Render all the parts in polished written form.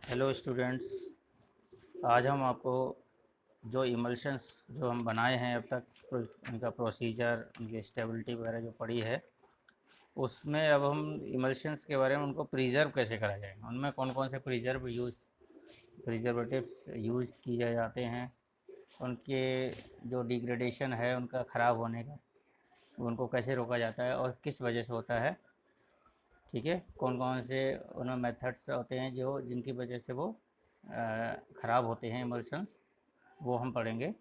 Hello students. आज हम आपको जो इमल्शंस जो हम बनाए हैं अब तक उनका प्रोसीजर, उनकी स्टेबिलिटी वगैरह जो पड़ी है, उसमें अब हम इमल्शंस के बारे में उनको प्रिजर्व कैसे करा जाए, उनमें कौन कौन से प्रिजर्वेटिव्स यूज किए जाते हैं, उनके जो डिग्रेडेशन है उनका ख़राब होने का, उनको कैसे रोका जाता है और किस वजह से होता है। ठीक है, कौन कौन से उनमें मेथड्स होते हैं जो जिनकी वजह से वो ख़राब होते हैं इमल्शंस, वो हम पढ़ेंगे।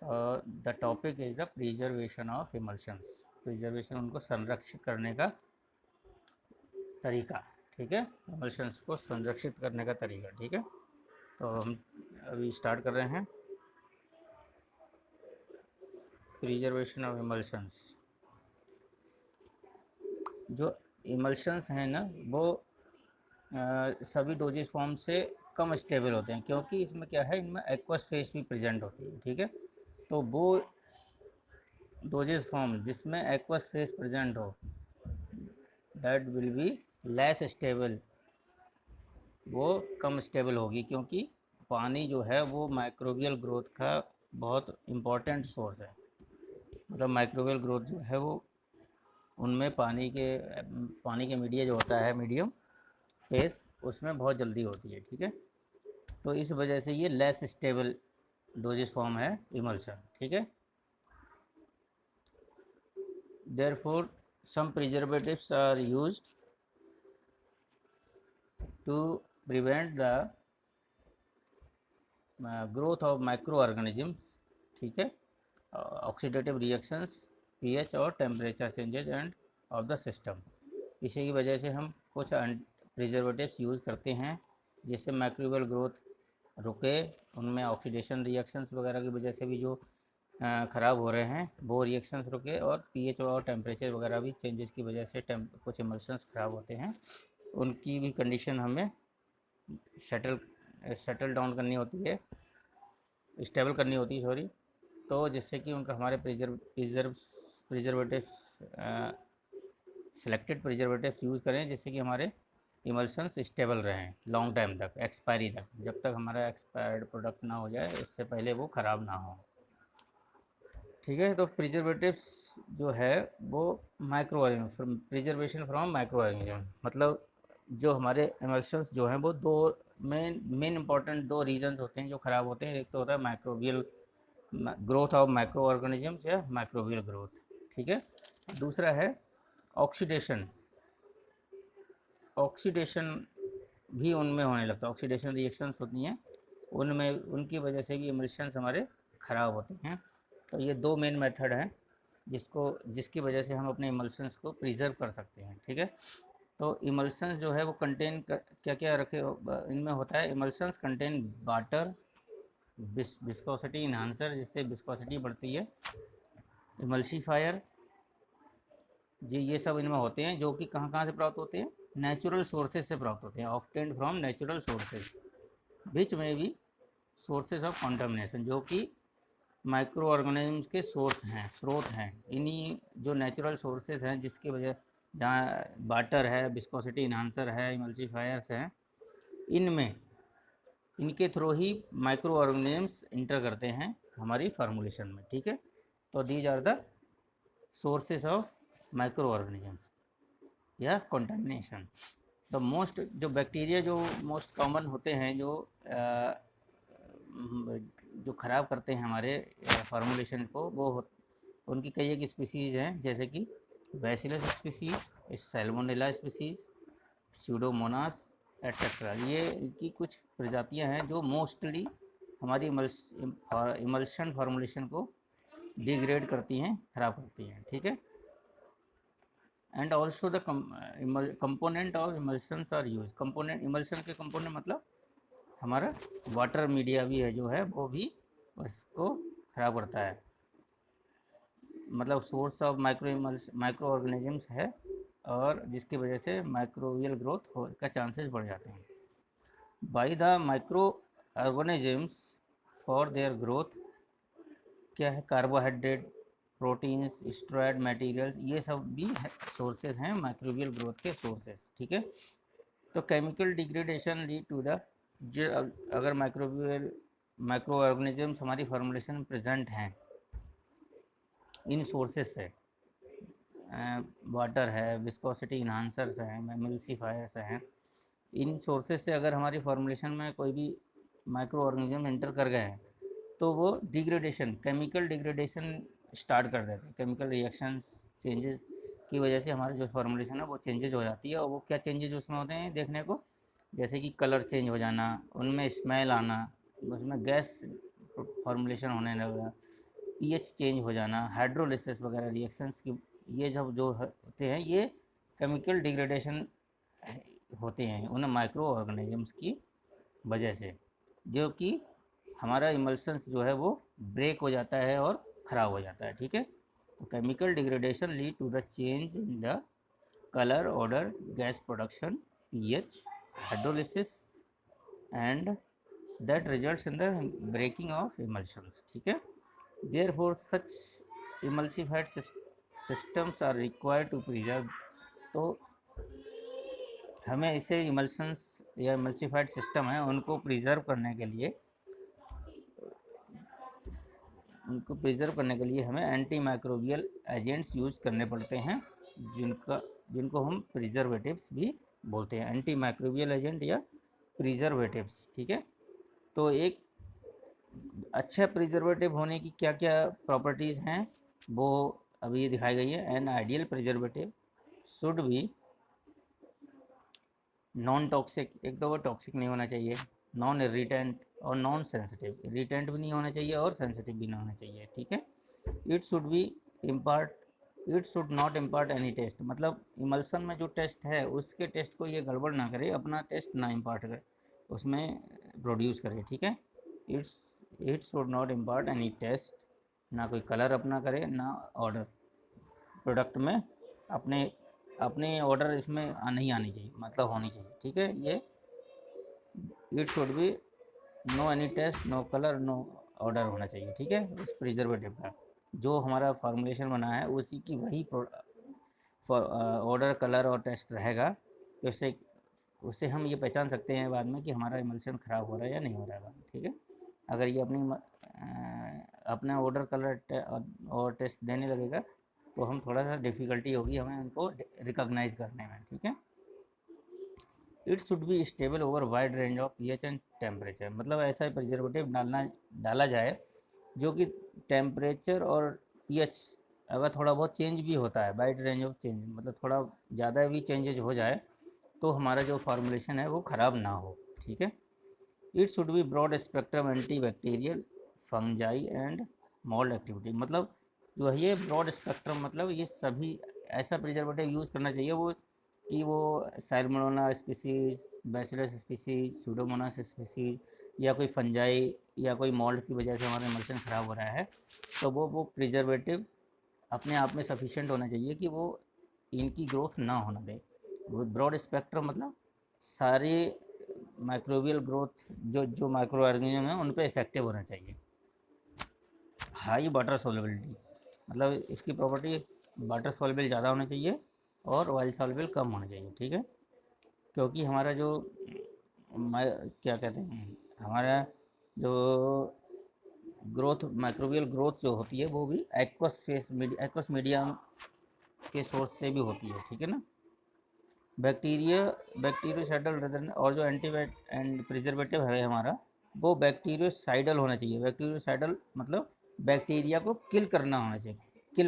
The topic is the preservation of emulsions. Preservation, उनको संरक्षित करने का तरीका। ठीक है, इमल्शंस को संरक्षित करने का तरीका। ठीक है, तो हम अभी स्टार्ट कर रहे हैं। Preservation of emulsions. जो इमल्शंस हैं ना, वो सभी डोजेज फॉर्म से कम स्टेबल होते हैं, क्योंकि इसमें क्या है, इनमें एक्वस फेस भी प्रेजेंट होती है। ठीक है, तो वो डोजेज फॉर्म जिसमें एक्वस फेस प्रेजेंट हो, that will be less stable, वो कम स्टेबल होगी, क्योंकि पानी जो है वो माइक्रोबियल ग्रोथ का बहुत इम्पोर्टेंट सोर्स है। मतलब माइक्रोबियल ग्रोथ जो है वो उनमें पानी के मीडिया जो होता है, मीडियम फेस, उसमें बहुत जल्दी होती है। ठीक है, तो इस वजह से ये लेस स्टेबल डोजेज फॉर्म है इमल्शन। ठीक है, therefore some preservatives are used to prevent the growth of microorganisms। ठीक है, ऑक्सीडेटिव रिएक्शंस, पीएच और temperature changes end of the system. इसी की वजह से हम कुछ प्रिजर्वेटिव्स यूज़ करते हैं जिससे माइक्रोबियल ग्रोथ रुके, उनमें ऑक्सीडेशन रिएक्शंस वगैरह की वजह से भी जो ख़राब हो रहे हैं वो रिएक्शंस रुके, और पीएच और टेम्परेचर वगैरह भी चेंजेस की वजह से कुछ इमल्शंस ख़राब होते हैं, उनकी भी कंडीशन हमें सेटल डाउन करनी होती है, स्टेबल करनी होती है, सॉरी। तो जिससे कि उनका हमारे प्रिजर्वेटिव सिलेक्टेड प्रिजर्वेटिव्स यूज़ करें, जिससे कि हमारे इमल्शंस स्टेबल रहें लॉन्ग टाइम तक, एक्सपायरी तक, जब तक हमारा एक्सपायर्ड प्रोडक्ट ना हो जाए, इससे पहले वो ख़राब ना हो। ठीक है, तो प्रिजर्वेटिव्स जो है वो micro organism, preservation from micro organism, मतलब जो हमारे इमल्शंस जो हैं वो दो मेन इंपॉर्टेंट दो रीजंस होते हैं जो ख़राब होते हैं। एक तो होता है microbial growth of micro organisms या माइक्रोबियल ग्रोथ। ठीक है, दूसरा है ऑक्सीडेशन। ऑक्सीडेशन भी उनमें होने लगता है, ऑक्सीडेशन रिएक्शंस होती हैं उनमें, उनकी वजह से भी इमल्शंस हमारे ख़राब होते हैं। तो ये दो मेन मेथड हैं जिसकी वजह से हम अपने इमल्शंस को प्रिजर्व कर सकते हैं। ठीक है, तो इमल्शंस जो है वो कंटेन क्या क्या रखे इनमें होता है। Emulsions contain water, viscosity enhancer, जिससे विस्कोसिटी बढ़ती है, इमल्सीफायर जी, ये सब इनमें होते हैं, जो कि कहाँ कहाँ से प्राप्त होते हैं, नेचुरल सोर्सेज से प्राप्त होते हैं, ऑब्टेन्ड फ्रॉम नेचुरल सोर्सेज, विच में भी सोर्सेज ऑफ कॉन्टामिनेशन, जो कि माइक्रो ऑर्गेनिजम्स के स्रोत हैं। इन्हीं जो नेचुरल सोर्सेज हैं जिसकी वजह, जहाँ वाटर है, विस्कोसिटी इन्हांसर है, इमल्सीफायर्स हैं, इनमें इनके थ्रू ही माइक्रो ऑर्गेनिजम्स इंटर करते हैं हमारी फार्मूलेशन में। ठीक है, तो these are the sources of micro organisms या कंटामिनेशन। द मोस्ट जो बैक्टीरिया जो मोस्ट कॉमन होते हैं, जो ख़राब करते हैं हमारे फार्मूलेशन को, उनकी कई एक स्पीसीज़ हैं, जैसे कि bacillus species, Salmonella species, Pseudomonas etcetera. ये इनकी कुछ प्रजातियां हैं जो मोस्टली हमारी इमल्शन फार्मूलेशन को डिग्रेड करती हैं, ख़राब करती हैं। ठीक है, and also the component of emulsions are use. Component, emulsion के कंपोनेंट मतलब हमारा वाटर मीडिया भी है, जो है वो भी उसको ख़राब करता है, मतलब सोर्स ऑफ माइक्रो ऑर्गेनिजम्स है, और जिसकी वजह से माइक्रोबियल ग्रोथ का चांसेस बढ़ जाते हैं। By the micro organisms for their growth क्या है, कार्बोहाइड्रेट, प्रोटीन्स, स्टेरॉयड मटेरियल्स, ये सब भी सोर्सेज हैं माइक्रोबियल ग्रोथ के सोर्सेज। ठीक है, तो chemical degradation lead to the जो अगर माइक्रो ऑर्गेनिजम्स हमारी फॉर्मुलेशन में प्रेजेंट हैं इन सोर्सेज से, वाटर है, विस्कोसिटी इन्हांसर्स हैं, एमल्सिफायर्स हैं, इन सोर्सेज से अगर हमारी फॉर्मुलेशन में कोई भी माइक्रो ऑर्गेनिज्म एंटर कर गए हैं तो वो डिग्रेडेशन, केमिकल डिग्रेडेशन स्टार्ट कर देते हैं। केमिकल रिएक्शंस चेंजेस की वजह से हमारी जो फॉर्मुलेशन है वो चेंजेज हो जाती है। और वो क्या चेंजेज उसमें होते हैं देखने को, जैसे कि कलर चेंज हो जाना, उनमें स्मेल आना, उसमें गैस फॉर्मुलेशन होने लगा, पीएच चेंज हो जाना, हाइड्रोलिसिस वगैरह रिएक्शंस की, ये जब जो होते हैं ये केमिकल डिग्रेडेशन होते हैं उन माइक्रो ऑर्गेनिजम्स की वजह से, जो कि हमारा इमल्शंस जो है वो ब्रेक हो जाता है और ख़राब हो जाता है। ठीक है, तो chemical degradation lead to the change in the colour, odour, gas production, pH, hydrolysis and that results in the breaking of emulsions. ठीक है, therefore such emulsified systems are required to preserve. तो हमें इसे इमल्शंस या emulsified system है उनको preserve करने के लिए हमें एंटी माइक्रोबियल एजेंट्स यूज़ करने पड़ते हैं, जिनको हम प्रिजर्वेटिव्स भी बोलते हैं, एंटी माइक्रोबियल एजेंट या प्रिजर्वेटिव्स। ठीक है, तो एक अच्छा प्रिजर्वेटिव होने की क्या क्या प्रॉपर्टीज़ हैं वो अभी ये दिखाई गई है। An ideal preservative should be non toxic, एक तो वो टॉक्सिक नहीं होना चाहिए, नॉन इरिटेंट और नॉन सेंसिटिव, इरिटेंट भी नहीं होना चाहिए और सेंसिटिव भी नहीं होना चाहिए। ठीक है, it should not impart any taste, मतलब इमल्सन में जो टेस्ट है उसके टेस्ट को ये गड़बड़ ना करे, अपना टेस्ट ना इम्पार्ट करे, उसमें प्रोड्यूस करे। ठीक है, it should not impart any taste, ना कोई कलर अपना करे, ना ऑर्डर प्रोडक्ट में अपने ऑर्डर इसमें नहीं आनी चाहिए, मतलब होनी चाहिए। ठीक है, ये it should be no any taste, no colour, no odour होना चाहिए। ठीक है, उस प्रिजर्वेटिव का जो हमारा फॉर्मुलेशन बना है उसी की वही ऑर्डर, कलर और टेस्ट रहेगा, तो उससे हम ये पहचान सकते हैं बाद में कि हमारा इमल्शन ख़राब हो रहा है या नहीं हो रहा है। ठीक है, अगर ये अपना ऑर्डर, कलर और टेस्ट देने लगेगा तो हम थोड़ा सा डिफ़िकल्टी होगी हमें उनको रिकॉग्नाइज करने में। ठीक है, it should be stable over wide range of pH and temperature, मतलब ऐसा प्रिजर्वेटिव डाला जाए जो कि टेम्परेचर और पीएच अगर थोड़ा बहुत चेंज भी होता है, वाइड रेंज ऑफ चेंज मतलब थोड़ा ज़्यादा भी चेंजेज हो जाए तो हमारा जो फॉर्मुलेशन है वो ख़राब ना हो। ठीक है, it should be broad spectrum anti bacterial, fungi and mould activity, मतलब जो है ये ब्रॉड स्पेक्ट्रम, मतलब ये सभी ऐसा प्रिजर्वेटिव यूज़ करना चाहिए वो salmonella species, bacillus species, Pseudomonas species या कोई फंजाई या कोई मोल्ड की वजह से हमारा इमल्शन ख़राब हो रहा है तो वो प्रिजर्वेटिव अपने आप में सफिशिएंट होना चाहिए कि वो इनकी ग्रोथ ना होना दे। वो ब्रॉड स्पेक्ट्रम मतलब सारे माइक्रोबियल ग्रोथ जो माइक्रो ऑर्गेनिज्म है उन पर इफेक्टिव होना चाहिए। हाई वाटर सोल्युबिलिटी, मतलब इसकी प्रॉपर्टी वाटर सोल्युबल ज़्यादा होना चाहिए और ऑयल सोल्युबल कम होना चाहिए। ठीक है, क्योंकि हमारा जो क्या कहते हैं, हमारा जो ग्रोथ, माइक्रोबियल ग्रोथ जो होती है वो भी एक्वस मीडियम के सोर्स से भी होती है। ठीक है ना, बैक्टीरियोसाइडल और जो एंड प्रिजर्वेटिव है हमारा वो बैक्टीरियोसाइडल होना चाहिए। बैक्टीरियोसाइडल मतलब बैक्टीरिया को किल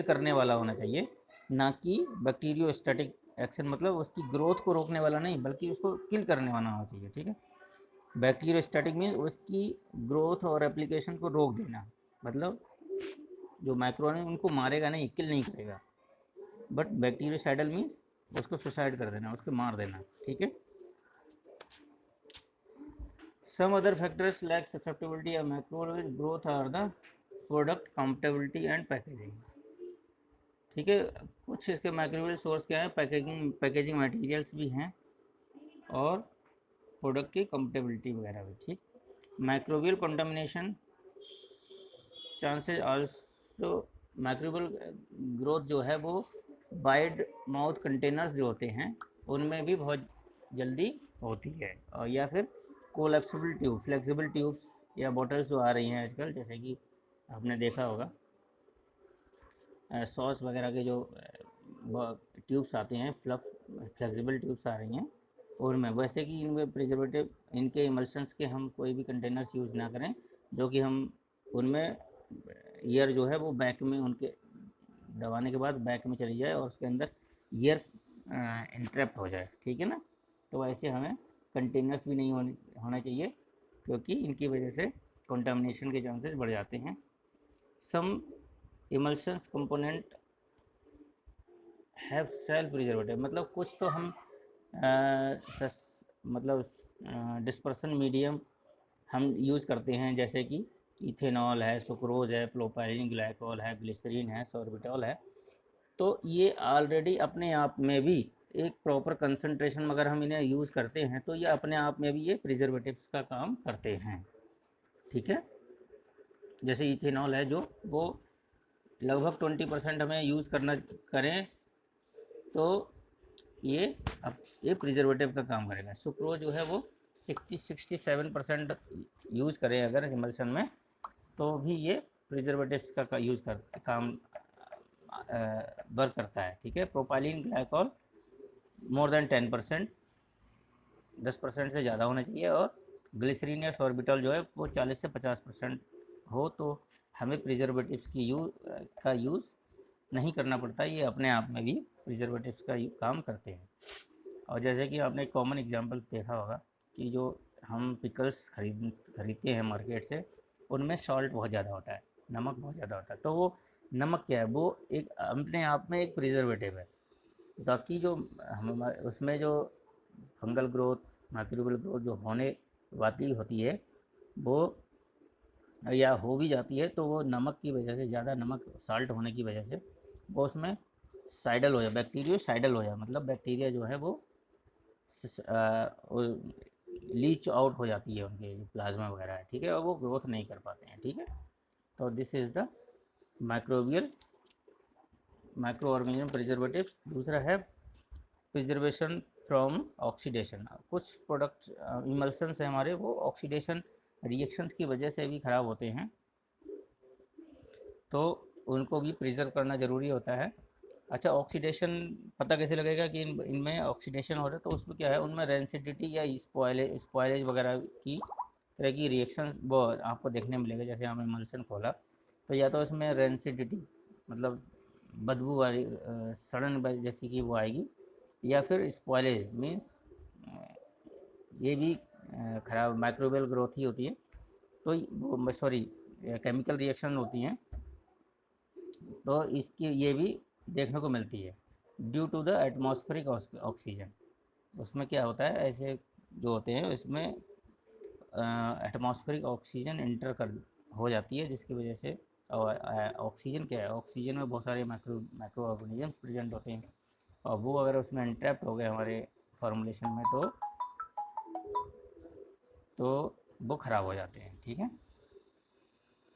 करने वाला होना चाहिए, ना कि बैक्टीरियोस्टैटिक एक्शन, मतलब उसकी ग्रोथ को रोकने वाला नहीं बल्कि उसको किल करने वाला होना चाहिए। ठीक है, बैक्टीरियोस्टैटिक मीन्स उसकी ग्रोथ और एप्लीकेशन को रोक देना, मतलब जो माइक्रो उनको मारेगा नहीं, किल नहीं करेगा, बट बैक्टीरियोसाइडल मीन्स उसको सुसाइड कर देना, उसको मार देना। ठीक है, some other factors like susceptibility और microbial growth are the product compatibility and packaging. ठीक है, कुछ इसके माइक्रोबियल सोर्स क्या है, पैकेजिंग मटेरियल्स भी हैं और प्रोडक्ट की कंपेटेबिलिटी वगैरह भी। ठीक, microbial contamination chances also, microbial growth जो है वो वाइड माउथ कंटेनर्स जो होते हैं उनमें भी बहुत जल्दी होती है, और या फिर कोलैप्सिबल ट्यूब, फ्लेक्सिबल ट्यूब्स या बॉटल्स जो आ रही हैं आजकल, जैसे कि आपने देखा होगा सॉस वगैरह के जो ट्यूब्स आते हैं, फ्लेक्सिबल ट्यूब्स आ रही हैं, और मैं वैसे कि इनमें प्रिजर्वेटिव, इनके इमल्शंस के हम कोई भी कंटेनर्स यूज़ ना करें, जो कि हम उनमें ईयर जो है वो बैक में उनके दबाने के बाद बैक में चली जाए और उसके अंदर ईयर इंट्रैप्ट हो जाए, ठीक है ना। तो ऐसे हमें कंटेनर्स भी नहीं होने चाहिए, क्योंकि इनकी वजह से कंटामिनेशन के चांसेस बढ़ जाते हैं। Some emulsions component have self preservative, मतलब कुछ तो हम मतलब डिस्पर्सन मीडियम हम यूज़ करते हैं, जैसे कि इथेनॉल है, सुक्रोज है, प्रोपाइलिन ग्लाइकोल है, ग्लिसरीन है, सॉर्बिटॉल है। तो ये ऑलरेडी अपने आप में भी एक प्रॉपर कंसंट्रेशन, अगर हम इन्हें यूज़ करते हैं तो ये अपने आप में भी ये प्रिजर्वेटिव्स का काम करते हैं, ठीक है। जैसे इथेनॉल है जो वो लगभग 20% हमें यूज़ करना करें तो ये प्रिजर्वेटिव का काम करेगा। सुक्रोज जो है वो 67% यूज़ करें अगर इमल्शन में, तो भी ये प्रिजर्वेटिव्स का यूज़ कर काम वर्क करता है, ठीक है। प्रोपाइलिन ग्लाइकोल मोर देन 10%, 10% से ज़्यादा होना चाहिए, और ग्लिसरीन या सॉर्बिटॉल जो है वो 40 से 50% हो, तो हमें प्रिजर्वेटिव्स का यूज़ नहीं करना पड़ता, ये अपने आप में भी प्रिजर्वेटिव्स का काम करते हैं। और जैसे कि आपने एक कॉमन एग्जांपल देखा होगा कि जो हम पिकल्स खरीदते हैं मार्केट से, उनमें सॉल्ट बहुत ज़्यादा होता है, नमक बहुत ज़्यादा होता है। तो वो नमक क्या है, वो एक अपने आप में एक प्रिजर्वेटिव है, ताकि जो हम उसमें जो फंगल ग्रोथ, माइक्रोबियल ग्रोथ जो होने वाली होती है वो, या हो भी जाती है, तो वो नमक की वजह से, ज़्यादा नमक साल्ट होने की वजह से वो उसमें साइडल हो जाए, बैक्टीरिया साइडल हो जाए, मतलब बैक्टीरिया जो है वो लीच आउट हो जाती है, उनके जो प्लाज्मा वगैरह है, ठीक है, और वो ग्रोथ नहीं कर पाते हैं, ठीक है। तो this is the micro organism preservatives. दूसरा है प्रिजर्वेशन फ्रॉम ऑक्सीडेशन। कुछ प्रोडक्ट इमल्शंस हैं हमारे, वो ऑक्सीडेशन रिएक्शंस की वजह से भी ख़राब होते हैं, तो उनको भी प्रिजर्व करना ज़रूरी होता है। अच्छा, ऑक्सीडेशन पता कैसे लगेगा कि इनमें ऑक्सीडेशन हो रहा है, तो उसमें क्या है, उनमें रेंसिडिटी या स्पॉयलेज वगैरह की तरह की रिएक्शन वो आपको देखने मिलेगा। जैसे हमने इमल्शन खोला तो या तो इसमें रेंसिडिटी मतलब बदबू वाली सड़न जैसी कि वो आएगी, या फिर स्पॉयलेज मीन्स ये भी ख़राब माइक्रोबियल ग्रोथ ही होती है, तो वो सॉरी केमिकल रिएक्शन होती हैं, तो इसकी ये भी देखने को मिलती है due to the atmospheric oxygen. उसमें क्या होता है, ऐसे जो होते हैं इसमें एटमॉस्फेरिक ऑक्सीजन इंटर कर हो जाती है, जिसकी वजह से ऑक्सीजन क्या है, ऑक्सीजन में बहुत सारे माइक्रो ऑर्गेनिज्म प्रेजेंट होते हैं, और वो अगर उसमें इंट्रैप्ट हो गए हमारे फॉर्मुलेशन में तो वो ख़राब हो जाते हैं, ठीक है।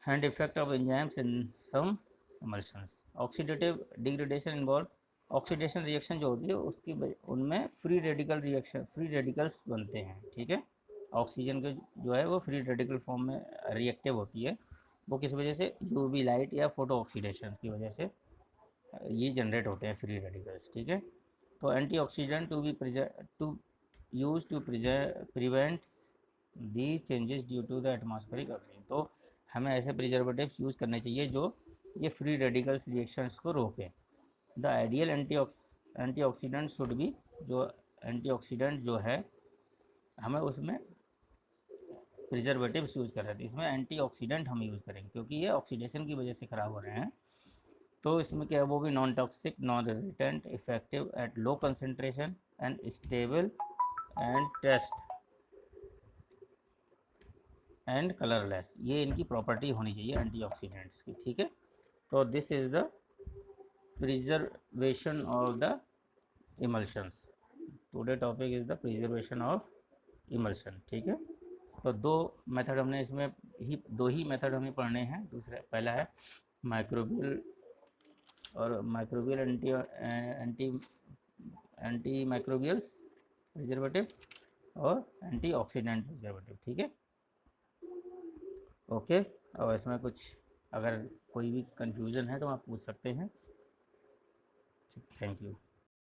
And effect of enzymes in some emulsions. Oxidative degradation involve, oxidation reaction जो होती है उसकी उनमें फ्री रेडिकल्स बनते हैं, ठीक है। ऑक्सीजन के जो है वो फ्री रेडिकल फॉर्म में रिएक्टिव होती है, वो किस वजह से, यूवी लाइट या फोटो ऑक्सीडेशन की वजह से ये जनरेट होते हैं फ्री रेडिकल्स, ठीक है। तो antioxidant to use to prevent these changes due to the atmospheric oxygen. तो हमें ऐसे प्रिजर्वेटिव्स यूज़ करने चाहिए जो ये फ्री रेडिकल्स रिएक्शंस को रोकें। The ideal antioxidant should be, जो एंटीऑक्सीडेंट जो है हमें उसमें प्रिजर्वेटिव्स यूज़ कर रहे थे, इसमें एंटीऑक्सीडेंट हम यूज़ करेंगे, क्योंकि ये ऑक्सीडेशन की वजह से ख़राब हो रहे हैं। तो इसमें क्या है, वो भी non toxic, non irritant, effective at low concentration and stable and taste and colourless, ये इनकी प्रॉपर्टी होनी चाहिए एंटीऑक्सीडेंट्स की, ठीक है। तो this is the preservation of the emulsions. Today topic is the preservation of emulsion, ठीक है। तो दो ही मेथड हमें पढ़ने हैं। पहला है माइक्रोबियल और माइक्रोबियल एंटी माइक्रोबियल्स प्रिजर्वेटिव, और एंटीऑक्सीडेंट प्रिजर्वेटिव। ठीक है, ओके। और इसमें कुछ अगर कोई भी कंफ्यूजन है तो आप पूछ सकते हैं। Thank you.